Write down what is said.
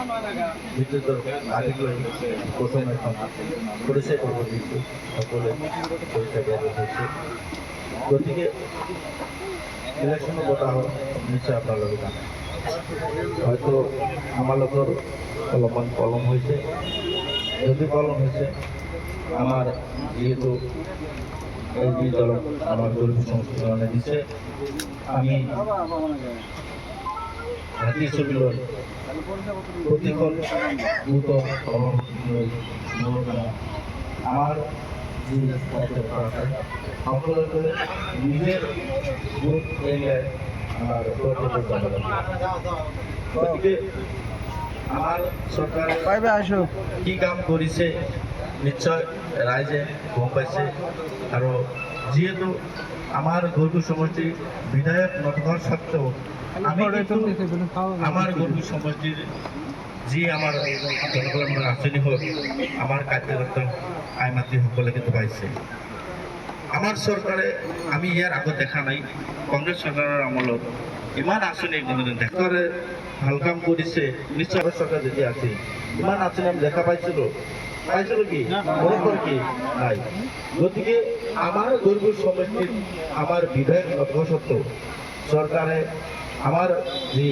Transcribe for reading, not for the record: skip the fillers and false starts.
বিদ্যুৎ আদিগুলো প্রথম এখন পরিচয় করব বিদ্যুৎ সকলে পরিচয় দেওয়া হয়েছে গতিকে ইলেকশনও বটা নিশ্চয় আপনার লোক জানেন হয়তো আমার লোকের অলপমান কলম হয়েছে যদি কলম হয়েছে আমার যেহেতু এই দল আমার গরিব সংস্কৃতি দিচ্ছে আমি জাতীয় ছবিগুলোর প্রতিফল আমার যে সকলের করে নিজের গ্রুপ এরিয়ায় আমার গতিকে আমার সরকার কি কাম করেছে নিশ্চয় রাইজে গম পাইছে আর যেহেতু আমার গর্ব সমষ্টি বিধায়ক নথকার সত্ত্বেও আমি আমার গর্ব সমষ্টির যে আমার জনকল্যাণ আঁচনি হোক আমার কার্যকর্তা আইমাতৃ সকলে কিন্তু পাইছে আমার সরকারে আমি ইয়ার আগত দেখা নাই কংগ্রেস সরকারের আমলত ইমান আঁচনি কোনোদিন দেখা ভাল কাম করেছে নিশ্চয় সরকার যদি আছে ইমান আঁচনি আমি দেখা পাইছিল কি বরকর কি নাই গতিকে আমার গর্ব সমষ্টির আমার বিধায়ক নথকা সত্ত্বেও সরকারে আমার যে